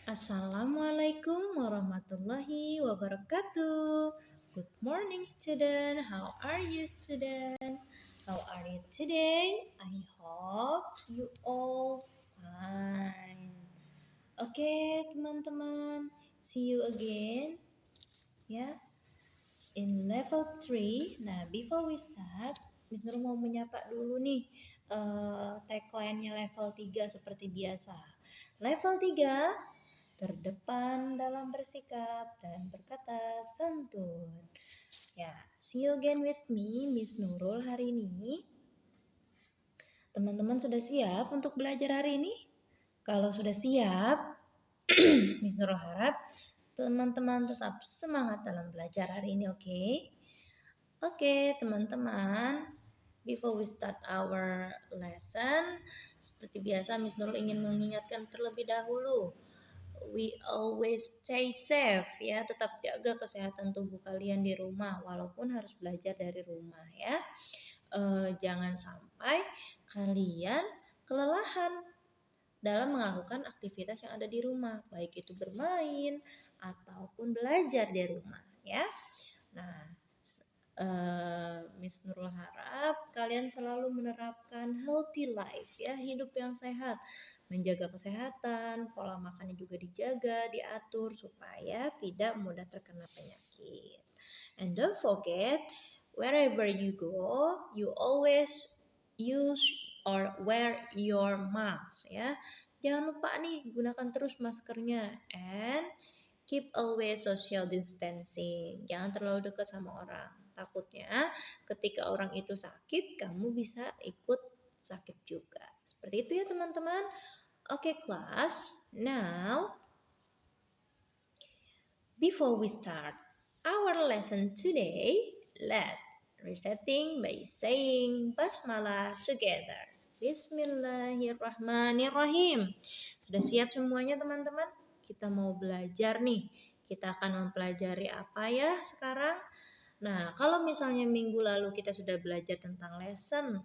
Assalamualaikum warahmatullahi wabarakatuh. Good morning, student. How are you, student? How are you today? I hope you all fine. Oke, teman-teman. See you again ya in level 3. Nah, before we start, Miss Nur mau menyapa dulu nih tagline-nya level 3 seperti biasa. Level 3 terdepan dalam bersikap dan berkata santun. Ya, see you again with me, Miss Nurul hari ini. Teman-teman sudah siap untuk belajar hari ini? Kalau sudah siap, Miss Nurul harap teman-teman tetap semangat dalam belajar hari ini, oke? Oke, teman-teman. Before we start our lesson, seperti biasa Miss Nurul ingin mengingatkan terlebih dahulu, we always stay safe ya, tetap jaga kesehatan tubuh kalian di rumah walaupun harus belajar dari rumah ya. Jangan sampai kalian kelelahan dalam melakukan aktivitas yang ada di rumah, baik itu bermain ataupun belajar di rumah ya. Nah, Miss Nurul harap kalian selalu menerapkan healthy life ya, hidup yang sehat, menjaga kesehatan, pola makannya juga dijaga, diatur supaya tidak mudah terkena penyakit. And don't forget, wherever you go, you always use or wear your mask ya. Jangan lupa nih gunakan terus maskernya and keep always social distancing. Jangan terlalu dekat sama orang. Takutnya ketika orang itu sakit, kamu bisa ikut sakit juga. Seperti itu ya teman-teman. Oke kelas, now before we start our lesson today, let's resetting by saying basmalah together. Bismillahirrahmanirrahim. Sudah siap semuanya teman-teman? Kita mau belajar nih. Kita akan mempelajari apa ya sekarang? Nah, kalau misalnya minggu lalu kita sudah belajar tentang lesson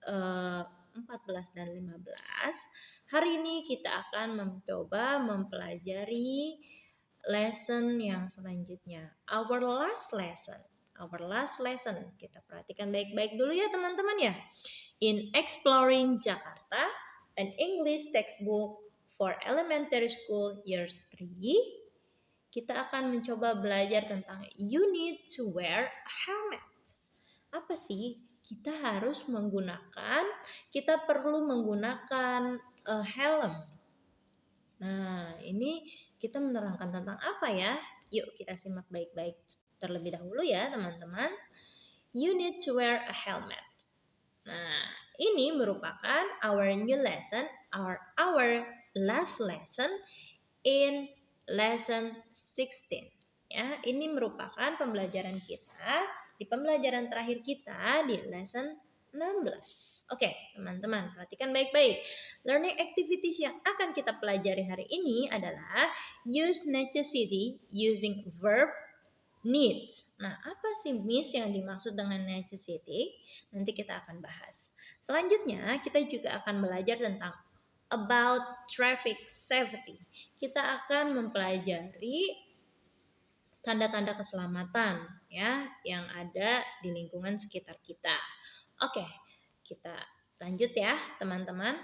14 dan 15, hari ini kita akan mencoba mempelajari lesson yang selanjutnya. Our last lesson. Kita perhatikan baik-baik dulu ya teman-teman ya. In Exploring Jakarta, an English textbook for elementary school years 3, kita akan mencoba belajar tentang you need to wear a helmet. Apa sih? Kita perlu menggunakan helm. Nah, ini kita menerangkan tentang apa ya? Yuk kita simak baik-baik terlebih dahulu ya teman-teman. You need to wear a helmet. Nah, ini merupakan our new lesson, our last lesson in lesson 16. Ya, ini merupakan pembelajaran kita di pembelajaran terakhir kita di lesson 16. Oke, teman-teman, perhatikan baik-baik. Learning activities yang akan kita pelajari hari ini adalah use necessity using verb needs. Nah, apa sih Miss yang dimaksud dengan necessity? Nanti kita akan bahas. Selanjutnya, kita juga akan belajar tentang about traffic safety. Kita akan mempelajari tanda-tanda keselamatan ya yang ada di lingkungan sekitar kita. Oke, kita lanjut ya, teman-teman.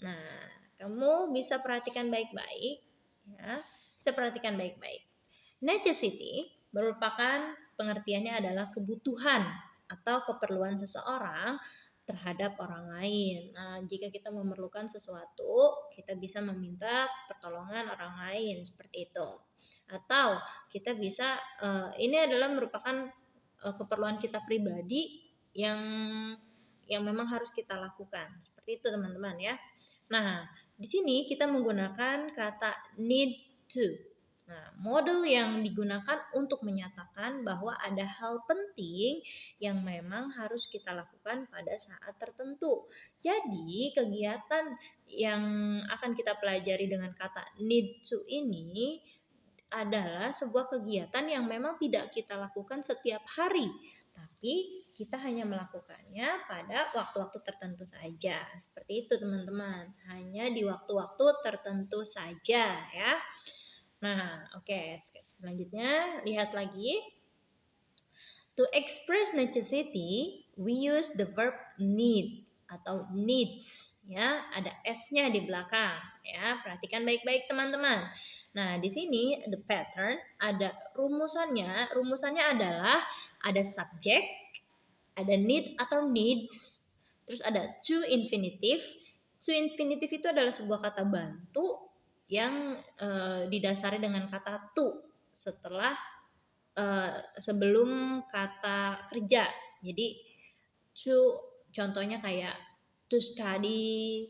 Nah, kamu bisa perhatikan baik-baik ya. Bisa perhatikan baik-baik. Necessity merupakan pengertiannya adalah kebutuhan atau keperluan seseorang terhadap orang lain. Nah, jika kita memerlukan sesuatu, kita bisa meminta pertolongan orang lain seperti itu. Atau kita bisa ini adalah merupakan keperluan kita pribadi yang memang harus kita lakukan. Seperti itu teman-teman ya. Nah, di sini kita menggunakan kata need to. Nah, model yang digunakan untuk menyatakan bahwa ada hal penting yang memang harus kita lakukan pada saat tertentu. Jadi, kegiatan yang akan kita pelajari dengan kata need to ini adalah sebuah kegiatan yang memang tidak kita lakukan setiap hari, tapi kita hanya melakukannya pada waktu-waktu tertentu saja. Seperti itu teman-teman. Hanya di waktu-waktu tertentu saja ya. Nah, oke. Selanjutnya lihat lagi. To express necessity, we use the verb need atau needs ya, ada s-nya di belakang ya. Perhatikan baik-baik teman-teman. Nah, di sini the pattern ada rumusannya. Rumusannya adalah ada subject, ada need atau needs, terus ada to infinitive. To infinitive itu adalah sebuah kata bantu yang didasari dengan kata to setelah sebelum kata kerja. Jadi to contohnya kayak to study,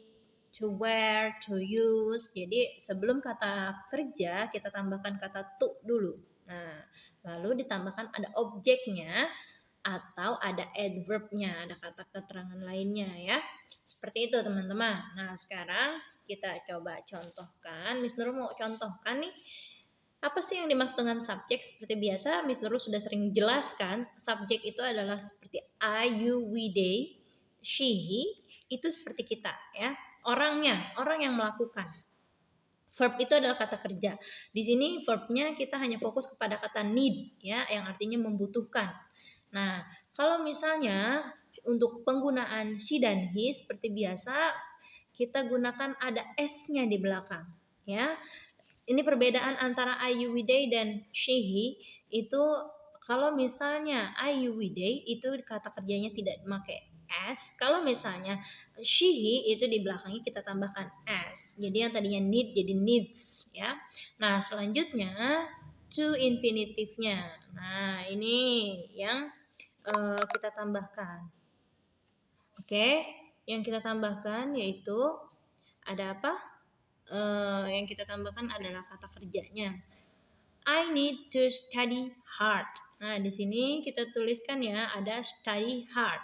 to wear, to use. Jadi sebelum kata kerja kita tambahkan kata to dulu. Nah, lalu ditambahkan ada objeknya atau ada adverb-nya, ada kata keterangan lainnya ya. Seperti itu teman-teman. Nah, sekarang kita coba contohkan. Miss Nurul mau contohkan nih. Apa sih yang dimaksud dengan subjek? Seperti biasa, Miss Nurul sudah sering jelaskan, subjek itu adalah seperti I, you, we, they, she, he, itu seperti kita ya. Orangnya, orang yang melakukan. Verb itu adalah kata kerja. Di sini verbnya kita hanya fokus kepada kata need ya, yang artinya membutuhkan. Nah, kalau misalnya untuk penggunaan she dan he seperti biasa kita gunakan ada s-nya di belakang ya. Ini perbedaan antara I, you, we, they dan she, he itu kalau misalnya I, you, we, they itu kata kerjanya tidak memakai s. Kalau misalnya she, he itu di belakangnya kita tambahkan s. Jadi yang tadinya need jadi needs ya. Nah, selanjutnya to infinitive-nya. Nah, ini yang kita tambahkan. Oke, yang kita tambahkan yaitu ada apa? Yang kita tambahkan adalah kata kerjanya. I need to study hard. Nah, di sini kita tuliskan ya, ada study hard.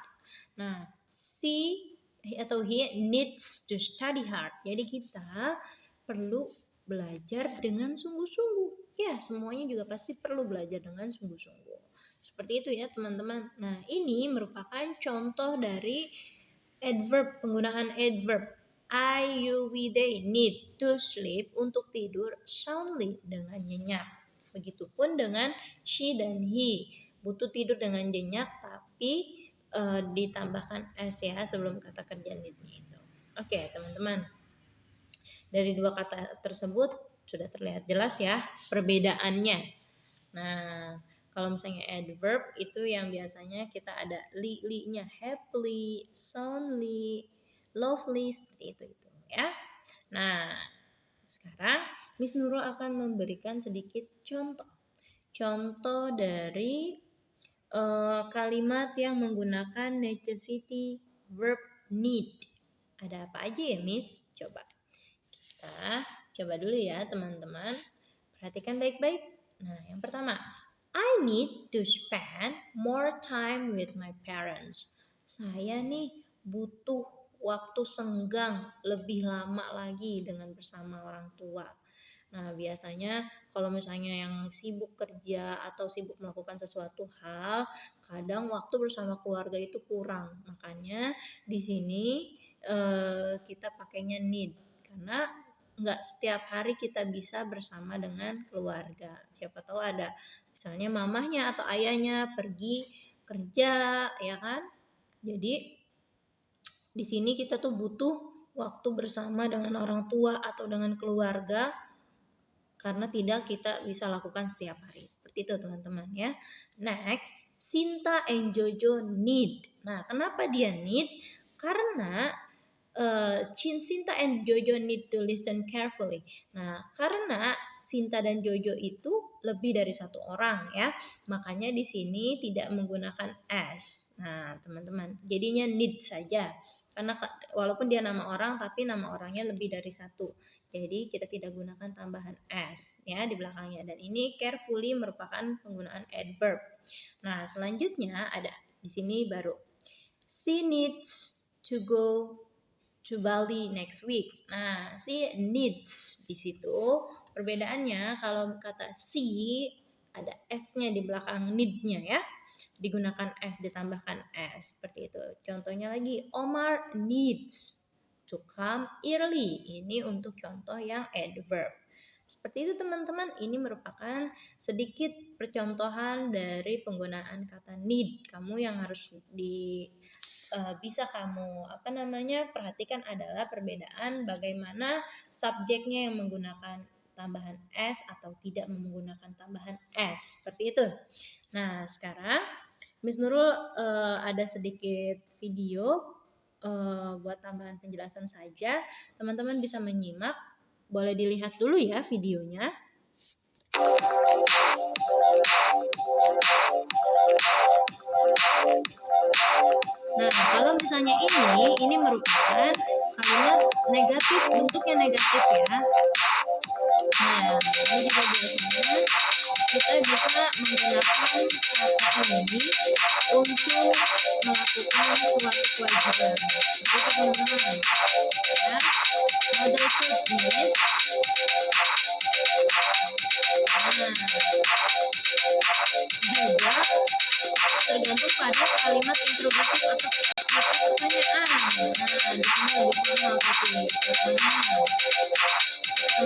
Nah, she atau he needs to study hard. Jadi kita perlu belajar dengan sungguh-sungguh. Ya, semuanya juga pasti perlu belajar dengan sungguh-sungguh. Seperti itu ya, teman-teman. Nah, ini merupakan contoh dari adverb, penggunaan adverb. I, you, we, they need to sleep untuk tidur soundly dengan nyenyak. Begitupun dengan she dan he, butuh tidur dengan nyenyak tapi ditambahkan s ya sebelum kata kerja need-nya itu. Oke, teman-teman. Dari dua kata tersebut sudah terlihat jelas ya perbedaannya. Nah, kalau misalnya adverb itu yang biasanya kita ada li-nya, happily, soundly, lovely, seperti itu ya. Nah, sekarang Miss Nurul akan memberikan sedikit contoh. Contoh dari kalimat yang menggunakan necessity verb need. Ada apa aja ya, Miss? Coba. Kita coba dulu ya, teman-teman. Perhatikan baik-baik. Nah, yang pertama, I need to spend more time with my parents. Saya nih butuh waktu senggang lebih lama lagi dengan bersama orang tua. Nah, biasanya kalau misalnya yang sibuk kerja atau sibuk melakukan sesuatu hal, kadang waktu bersama keluarga itu kurang. Makanya di sini kita pakainya need karena nggak setiap hari kita bisa bersama dengan keluarga. Siapa tahu ada misalnya mamahnya atau ayahnya pergi kerja, ya kan? Jadi di sini kita tuh butuh waktu bersama dengan orang tua atau dengan keluarga karena tidak kita bisa lakukan setiap hari. Seperti itu teman-teman ya. Next, Sinta and Jojo need. Nah, kenapa dia need? Karena Sinta and Jojo need to listen carefully. Nah, karena Sinta dan Jojo itu lebih dari satu orang ya, makanya di sini tidak menggunakan as. Nah, teman-teman, jadinya need saja. Karena walaupun dia nama orang, tapi nama orangnya lebih dari satu. Jadi kita tidak gunakan tambahan as ya di belakangnya. Dan ini carefully merupakan penggunaan adverb. Nah, selanjutnya ada di sini baru she needs to go to Bali next week. Nah, she needs di situ perbedaannya kalau kata she ada s-nya di belakang need-nya ya. digunakan s, ditambahkan s, seperti itu. Contohnya lagi, Omar needs to come early. Ini untuk contoh yang adverb. Seperti itu teman-teman, ini merupakan sedikit percontohan dari penggunaan kata need. Kamu yang harus bisa kamu perhatikan adalah perbedaan bagaimana subjeknya yang menggunakan tambahan s atau tidak menggunakan tambahan s, seperti itu. Nah, sekarang Miss Nurul ada sedikit video buat tambahan penjelasan saja. Teman-teman bisa menyimak. Boleh dilihat dulu ya videonya. Nah, kalau misalnya ini merupakan kalimat negatif, bentuknya negatif ya. Nah, ini juga biasanya kita bisa menggunakan kata ini untuk melakukan suatu kewajiban. Itu teman-teman. Ya. Model subject. Juga tergantung pada kalimat interrogatif atau kata pertanyaan. Nah, di sini lebih formal tapi teman-teman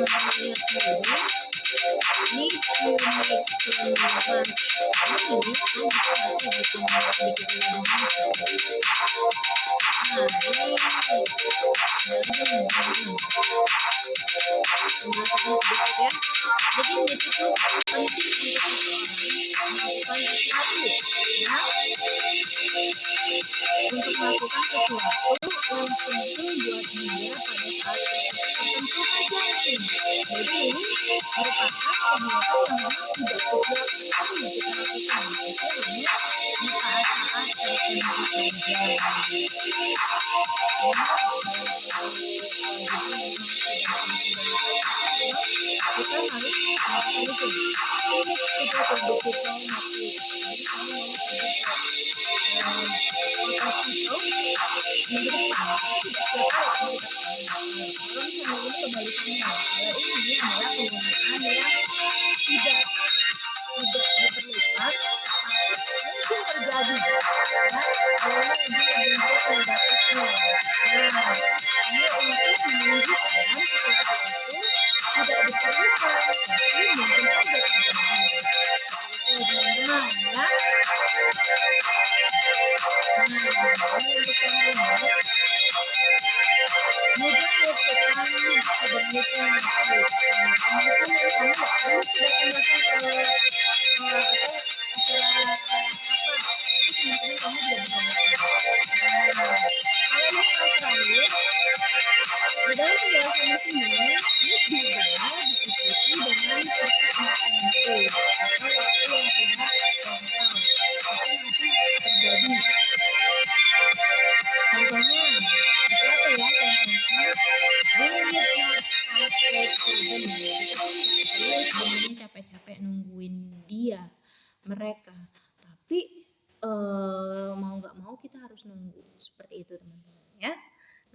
lihat sendiri. Need to make so much money. Kamu bisa nanti bikin sedikit lebih banyak. Nah, ini penjelasannya sedikit ya. Jadi need itu penting untuk seseorang melakukan sesuatu ya, untuk melakukan sesuatu yang penting buat dia pada saat tertentu saja nih. Jadi ini merupakan kegiatan yang memang tidak setiap hari kita lakukan, itu hanya di saat-saat tertentu saja. Kita harus melakukan itu. Kita terbuka masih minggu depan tidak setiap hari kita kalau misalnya ini kebalikannya, kalau ini adalah penggunaan yang tidak diperlukan tapi mungkin terjadi ya, kalau ini bentuk negatifnya. Nah, ini untuk menunjukkan sesuatu itu tidak diperlukan tapi mungkin saja terjadi. Itu teman-teman ya. Nah, ini untuk contohnya. Mudah merupakan keberhasilan masuk. Kemudian yang kamu nggak perlu sudah tambahkan ke acara itu teman-teman kamu juga bisa melakukan. Nah, kalau yang terakhir, di dalam penjelasan ini juga diikuti dengan proses tertentu atau waktu yang sudah terjadi. Contohnya, seperti apa ya contohnya? We need not have wait for them. Terus sebenarnya capek-capek nungguin mereka. Tapi mau nggak mau kita harus nunggu. Seperti itu teman-teman ya.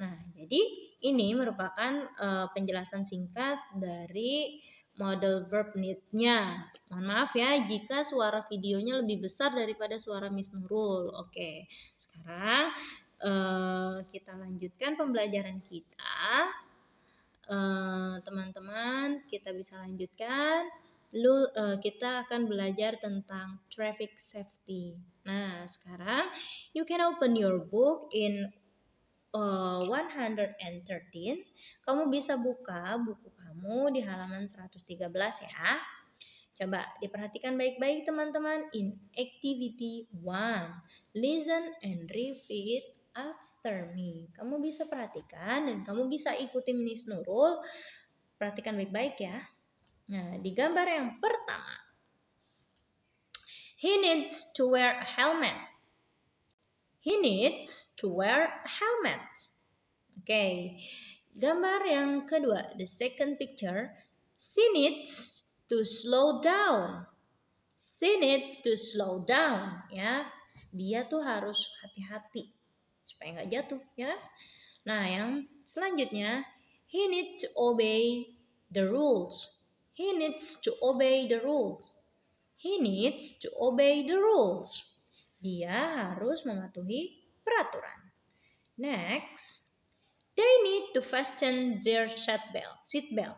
Nah, jadi ini merupakan penjelasan singkat dari model verb need-nya. Mohon maaf ya jika suara videonya lebih besar daripada suara Miss Nurul. Oke, sekarang kita lanjutkan pembelajaran kita. Teman-teman, kita bisa lanjutkan. Kita akan belajar tentang traffic safety. Nah, sekarang you can open your book in 113. Kamu bisa buka buku kamu di halaman 113 ya. Coba diperhatikan baik-baik teman-teman. In activity 1, listen and repeat after me. Kamu bisa perhatikan dan kamu bisa ikuti Miss Nurul. Perhatikan baik-baik ya. Nah, di gambar yang pertama. He needs to wear a helmet. He needs to wear a helmet. Oke. Gambar yang kedua, the second picture. She needs to slow down. She needs to slow down, ya. Dia tuh harus hati-hati supaya nggak jatuh, ya. Nah, yang selanjutnya, he needs to obey the rules. He needs to obey the rules. He needs to obey the rules. Dia harus mematuhi peraturan. Next, they need to fasten their seat belt.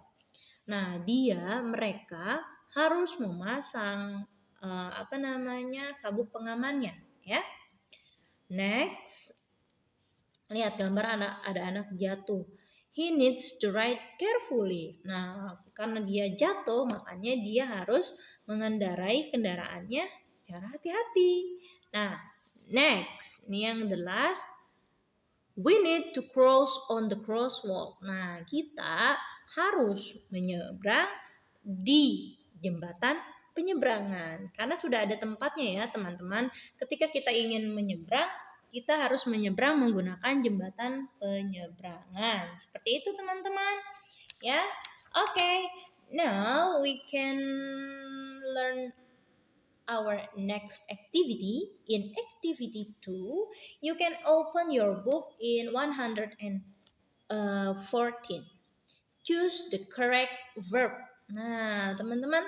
Nah, mereka harus memasang sabuk pengamannya, ya. Next, lihat gambar ada anak jatuh. He needs to ride carefully. Nah, karena dia jatuh, makanya dia harus mengendarai kendaraannya secara hati-hati. Nah, next, ini yang the last. We need to cross on the crosswalk. Nah, kita harus menyeberang di jembatan penyeberangan. Karena sudah ada tempatnya ya, teman-teman. Ketika kita ingin menyeberang, kita harus menyeberang menggunakan jembatan penyeberangan. Seperti itu, teman-teman. Ya. Okay. Now we can learn our next activity. In activity 2, you can open your book in 114. Choose the correct verb. Nah, teman-teman,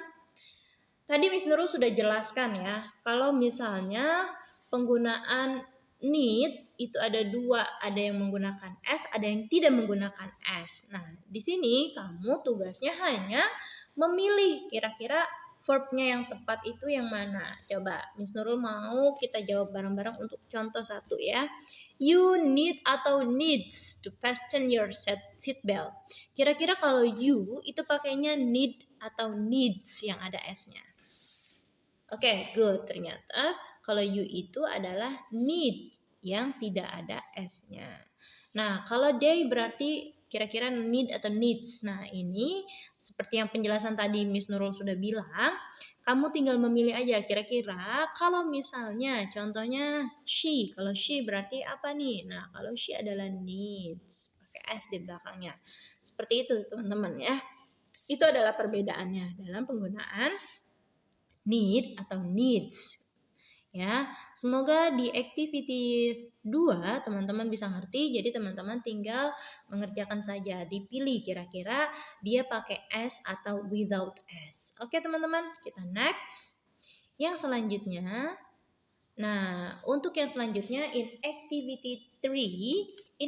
tadi Miss Nurul sudah jelaskan ya, kalau misalnya penggunaan need itu ada dua, ada yang menggunakan S, ada yang tidak menggunakan S. Nah, di sini kamu tugasnya hanya memilih kira-kira verbnya yang tepat itu yang mana. Coba Miss Nurul mau kita jawab bareng-bareng untuk contoh satu ya. You need atau needs to fasten your seat belt. Kira-kira kalau you itu pakainya need atau needs yang ada S-nya. Oke, good. Ternyata kalau you itu adalah need yang tidak ada S-nya. Nah, kalau they berarti kira-kira need atau needs. Nah, ini seperti yang penjelasan tadi Miss Nurul sudah bilang, kamu tinggal memilih aja kira-kira kalau misalnya contohnya she. Kalau she berarti apa nih? Nah, kalau she adalah needs. Pakai S di belakangnya. Seperti itu teman-teman ya. Itu adalah perbedaannya dalam penggunaan need atau needs. Ya, semoga di activity 2 teman-teman bisa ngerti. Jadi teman-teman tinggal mengerjakan saja, dipilih kira-kira dia pakai S atau without S. Oke teman-teman, kita next. Yang selanjutnya, nah untuk yang selanjutnya in activity 3,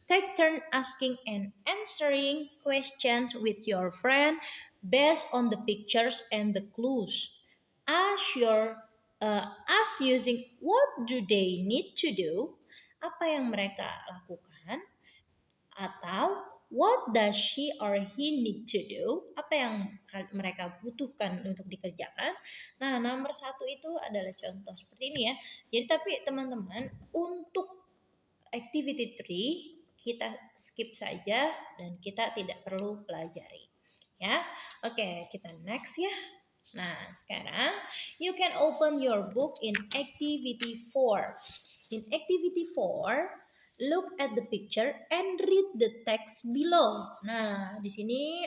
take turn asking and answering questions with your friend based on the pictures and the clues. Ask using what do they need to do, apa yang mereka lakukan, atau what does she or he need to do, apa yang mereka butuhkan untuk dikerjakan. Nah, nomor 1 itu adalah contoh seperti ini ya. Jadi tapi teman-teman untuk activity 3 kita skip saja dan kita tidak perlu pelajari. Ya, oke, kita next ya. Nah, sekarang you can open your book in activity 4. In activity 4, look at the picture and read the text below. Nah, di sini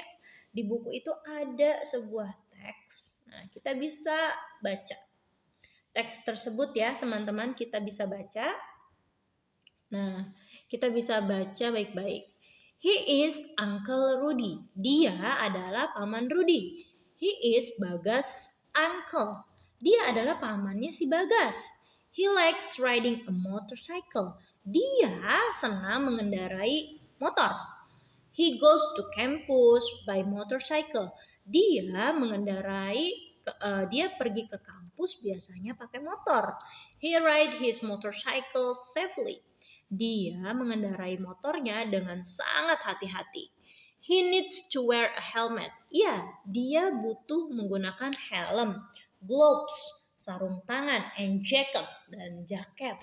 di buku itu ada sebuah teks. Nah, kita bisa baca teks tersebut ya, teman-teman, kita bisa baca. Nah, kita bisa baca baik-baik. He is Uncle Rudy. Dia adalah paman Rudy. He is Bagas' uncle. Dia adalah pamannya si Bagas. He likes riding a motorcycle. Dia senang mengendarai motor. He goes to campus by motorcycle. Dia pergi ke kampus biasanya pakai motor. He ride his motorcycle safely. Dia mengendarai motornya dengan sangat hati-hati. He needs to wear a helmet. Ya, dia butuh menggunakan helm, gloves, sarung tangan, and jacket, dan jaket.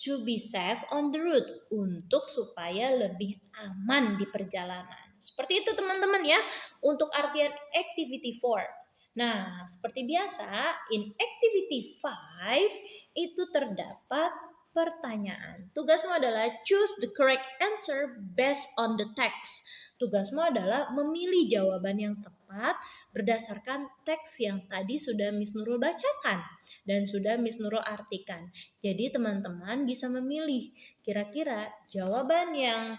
To be safe on the road, untuk supaya lebih aman di perjalanan. Seperti itu teman-teman ya, untuk artian activity 4. Nah, seperti biasa, in activity 5 itu terdapat pertanyaan. Tugasmu adalah choose the correct answer based on the text. Tugasmu adalah memilih jawaban yang tepat berdasarkan teks yang tadi sudah Miss Nurul bacakan dan sudah Miss Nurul artikan. Jadi teman-teman bisa memilih kira-kira jawaban yang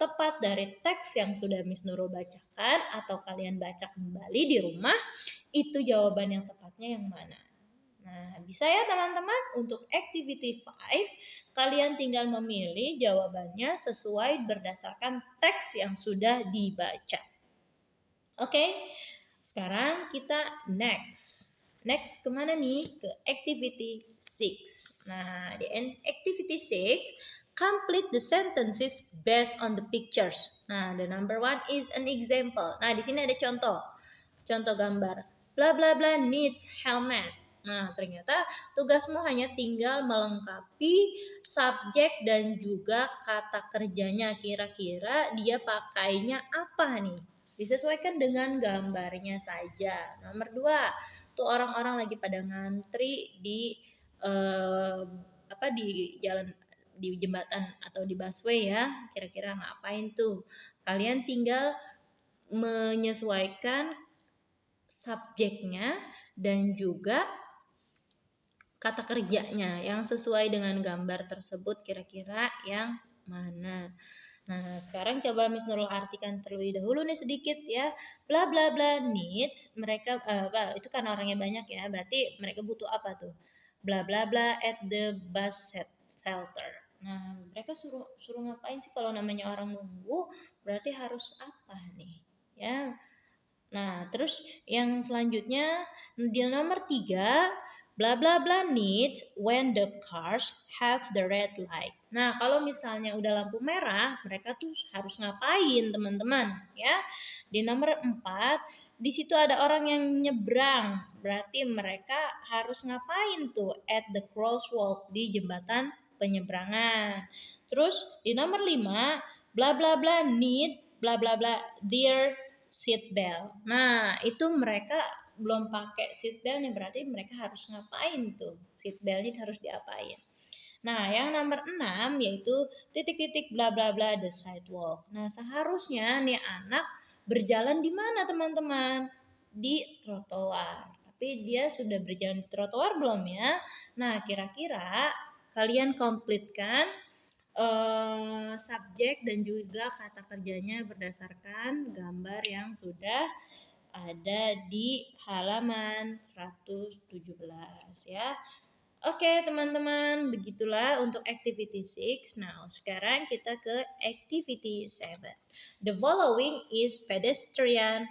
tepat dari teks yang sudah Miss Nurul bacakan atau kalian baca kembali di rumah, itu jawaban yang tepatnya yang mana. Nah, bisa ya teman-teman, untuk activity 5 kalian tinggal memilih jawabannya sesuai berdasarkan teks yang sudah dibaca. Oke, sekarang kita next. Next kemana nih? Ke activity 6. Nah, di activity 6, complete the sentences based on the pictures. Nah, the number 1 is an example. Nah, di sini ada contoh. Contoh gambar. Bla bla bla needs helmet. Nah, ternyata tugasmu hanya tinggal melengkapi subjek dan juga kata kerjanya. Kira-kira dia pakainya apa nih? Disesuaikan dengan gambarnya saja. Nomor 2, tuh orang-orang lagi pada ngantri di eh, di jalan, di jembatan atau di busway ya. Kira-kira ngapain tuh? Kalian tinggal menyesuaikan subjeknya dan juga kata kerjanya yang sesuai dengan gambar tersebut, kira-kira yang mana. Nah, sekarang coba Miss Nurul artikan terlebih dahulu nih sedikit ya. Bla bla bla needs, mereka itu kan orangnya banyak ya, berarti mereka butuh apa tuh? Bla bla bla at the bus shelter. Nah, mereka suruh suruh ngapain sih? Kalau namanya orang nunggu, berarti harus apa nih? Ya. Nah, terus yang selanjutnya di nomor 3, bla bla bla needs when the cars have the red light. Nah, kalau misalnya udah lampu merah, mereka tuh harus ngapain, teman-teman? Ya. Di nomor 4, di situ ada orang yang nyebrang. Berarti mereka harus ngapain tuh? At the crosswalk, di jembatan penyeberangan. Terus di nomor 5, bla bla bla need bla bla bla their seat belt. Nah, itu mereka belum pakai seat belt nih, berarti mereka harus ngapain tuh? Seat beltnya harus diapain? Nah, yang nomor 6 yaitu titik-titik bla bla bla the sidewalk. Nah, seharusnya nih anak berjalan di mana teman-teman? Di trotoar. Tapi dia sudah berjalan di trotoar belum ya? Nah, kira-kira kalian komplitkan subjek dan juga kata kerjanya berdasarkan gambar yang sudah ada di halaman 117 ya. Oke, teman-teman, begitulah untuk activity 6. Nah, sekarang kita ke activity 7. The following is pedestrian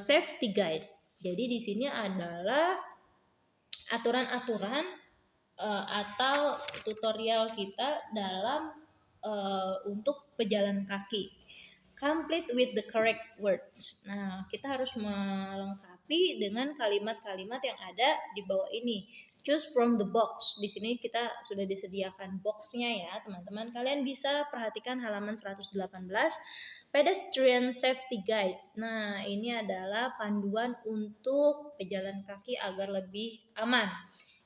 safety guide. Jadi di sini adalah aturan-aturan atau tutorial kita dalam untuk pejalan kaki. Complete with the correct words. Nah, kita harus melengkapi dengan kalimat-kalimat yang ada di bawah ini. Choose from the box. Di sini kita sudah disediakan boxnya ya, teman-teman. Kalian bisa perhatikan halaman 118. Pedestrian Safety Guide. Nah, ini adalah panduan untuk pejalan kaki agar lebih aman.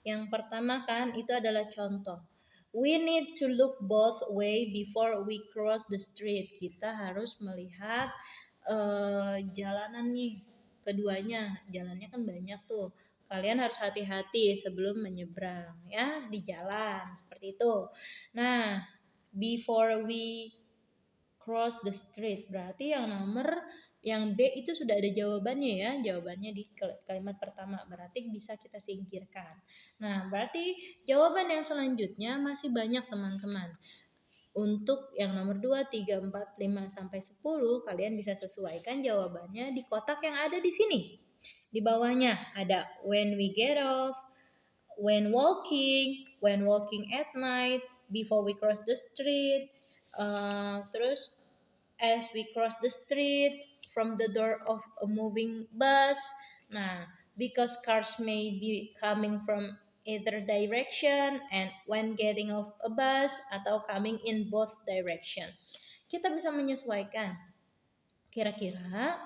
Yang pertama kan itu adalah contoh. We need to look both way before we cross the street. Kita harus melihat jalanan nih, keduanya. Jalannya kan banyak tuh. Kalian harus hati-hati sebelum menyeberang ya di jalan seperti itu. Nah, before we cross the street. Berarti yang B itu sudah ada jawabannya ya. Jawabannya di kalimat pertama. Berarti bisa kita singkirkan. Nah, berarti jawaban yang selanjutnya masih banyak teman-teman. Untuk yang nomor 2, 3, 4, 5 sampai 10 kalian bisa sesuaikan jawabannya di kotak yang ada di sini. Di bawahnya ada when we get off, when walking at night, before we cross the street, terus as we cross the street, from the door of a moving bus. Nah, because cars may be coming from either direction, and when getting off a bus atau coming in both direction. Kita bisa menyesuaikan kira-kira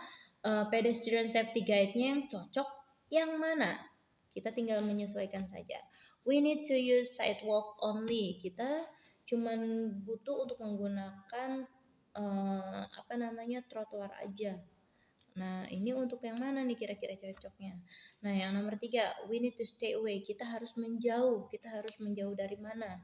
pedestrian safety guide-nya yang cocok yang mana. Kita tinggal menyesuaikan saja. We need to use sidewalk only. Kita cuman butuh untuk menggunakan trotoar aja. Nah, ini untuk yang mana nih kira-kira cocoknya? Nah, yang nomor 3, we need to stay away. Kita harus menjauh. Kita harus menjauh dari mana?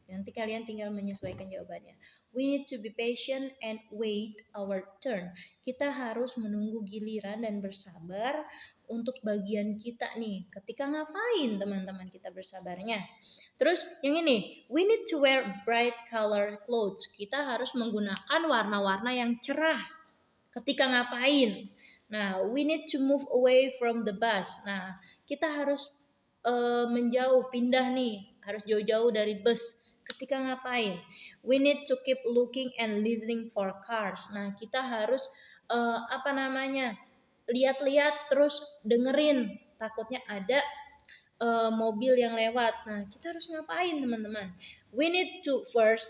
Nanti kalian tinggal menyesuaikan jawabannya. We need to be patient and wait our turn. Kita harus menunggu giliran dan bersabar untuk bagian kita nih. Ketika ngapain teman-teman kita bersabarnya? Terus yang ini, we need to wear bright color clothes. Kita harus menggunakan warna-warna yang cerah. Ketika ngapain? Nah, we need to move away from the bus. Nah, kita harus menjauh, pindah nih, harus jauh-jauh dari bus. Ketika ngapain? We need to keep looking and listening for cars. Nah, kita harus lihat-lihat terus dengerin. Takutnya ada mobil yang lewat. Nah, kita harus ngapain teman-teman? We need to first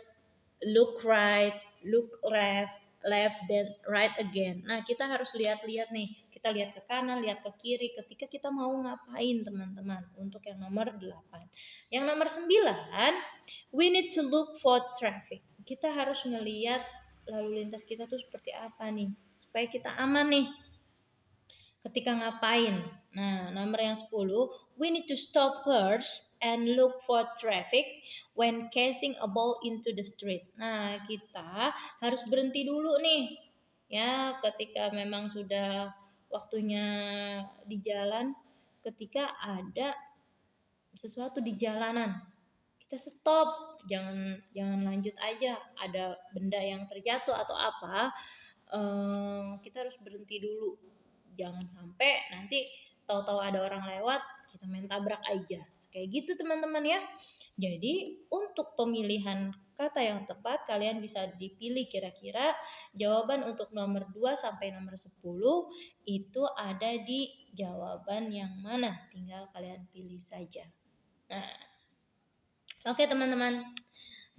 look right, look left, then right again. Nah, kita harus lihat-lihat nih. Kita lihat ke kanan, lihat ke kiri ketika kita mau ngapain, teman-teman. Untuk yang nomor 8. Yang nomor 9, we need to look for traffic. Kita harus ngelihat lalu lintas kita tuh seperti apa nih, supaya kita aman nih ketika ngapain. Nah, nomor yang 10, we need to stop first and look for traffic when casing a ball into the street. Nah, kita harus berhenti dulu nih. Ya, ketika memang sudah waktunya di jalan, ketika ada sesuatu di jalanan, kita stop, jangan lanjut aja. Ada benda yang terjatuh atau apa, kita harus berhenti dulu. Jangan sampai nanti tahu-tahu ada orang lewat, kita main tabrak aja. Kayak gitu teman-teman ya. Jadi untuk pemilihan kata yang tepat, kalian bisa dipilih kira-kira jawaban untuk nomor 2 sampai nomor 10 itu ada di jawaban yang mana. Tinggal kalian pilih saja. Nah, oke teman-teman.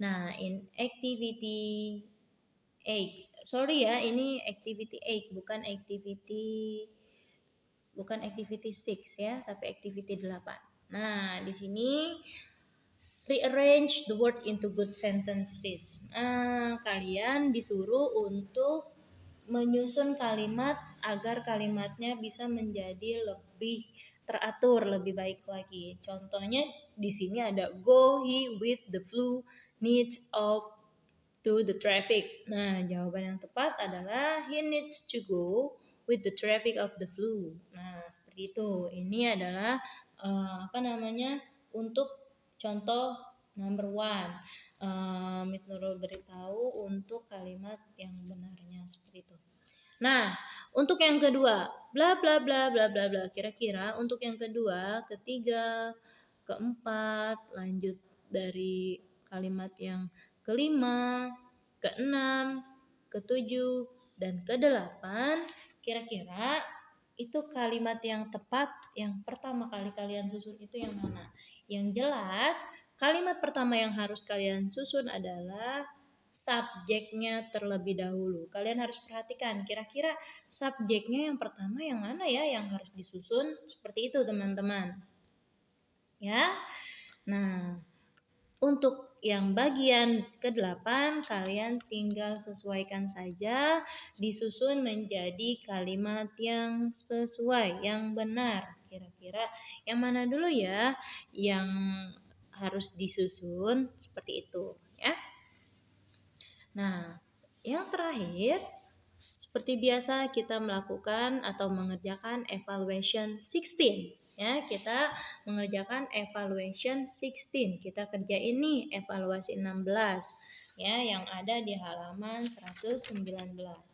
Nah, in activity 8. Sorry ya, ini activity 8 bukan activity 6 ya, tapi activity 8. Nah, di sini rearrange the word into good sentences. Nah, kalian disuruh untuk menyusun kalimat agar kalimatnya bisa menjadi lebih teratur, lebih baik lagi. Contohnya di sini ada go he with the flu needs of to the traffic. Nah, jawaban yang tepat adalah he needs to go with the traffic of the flu. Nah, seperti itu. Ini adalah untuk contoh number 1. Miss Nurul beritahu untuk kalimat yang benarnya seperti itu. Nah, untuk yang kedua, bla bla bla bla bla bla. Kira-kira untuk yang kedua, ketiga, keempat, lanjut dari kalimat yang kelima, keenam, ketujuh, dan kedelapan, kira-kira itu kalimat yang tepat yang pertama kali kalian susun itu yang mana? Yang jelas, kalimat pertama yang harus kalian susun adalah subjeknya terlebih dahulu. Kalian harus perhatikan kira-kira subjeknya yang pertama yang mana ya yang harus disusun, seperti itu teman-teman. Ya. Nah, untuk yang bagian ke-8 kalian tinggal sesuaikan saja, disusun menjadi kalimat yang sesuai, yang benar. Kira-kira yang mana dulu ya yang harus disusun seperti itu ya. Nah, yang terakhir, seperti biasa kita melakukan atau mengerjakan evaluation 16. Ya, kita mengerjakan evaluation 16. Kita kerjain nih evaluasi 16 ya yang ada di halaman 119.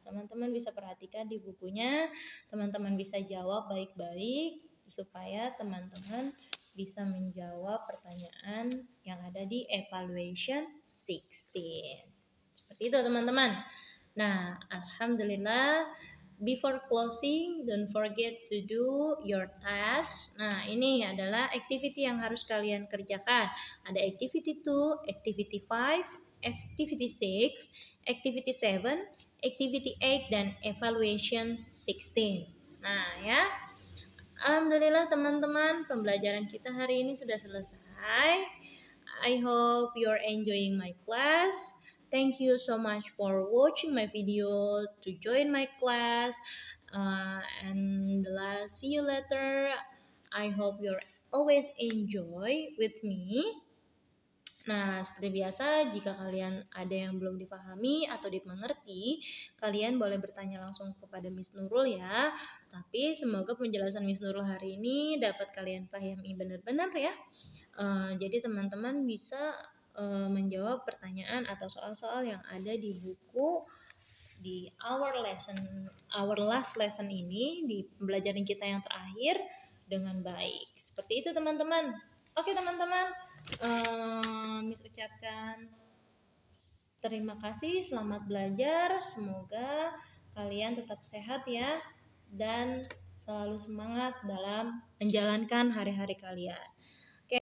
Teman-teman bisa perhatikan di bukunya, teman-teman bisa jawab baik-baik supaya teman-teman bisa menjawab pertanyaan yang ada di evaluation 16. Seperti itu teman-teman. Nah, alhamdulillah, before closing, don't forget to do your task. Nah, ini adalah activity yang harus kalian kerjakan. Ada activity 2, activity 5, activity 6, activity 7, activity 8, dan evaluation 16. Nah, ya. Alhamdulillah teman-teman, pembelajaran kita hari ini sudah selesai. I hope you're enjoying my class. Thank you so much for watching my video to join my class. And see you later. I hope you're always enjoy with me. Nah, seperti biasa, jika kalian ada yang belum dipahami atau dimengerti, kalian boleh bertanya langsung kepada Miss Nurul ya. Tapi semoga penjelasan Miss Nurul hari ini dapat kalian pahami benar-benar ya. Jadi teman-teman bisa menjawab pertanyaan atau soal-soal yang ada di buku di our last lesson ini, di pembelajaran kita yang terakhir dengan baik. Seperti itu teman-teman. Oke teman-teman, Miss ucapkan terima kasih, selamat belajar. Semoga kalian tetap sehat ya dan selalu semangat dalam menjalankan hari-hari kalian.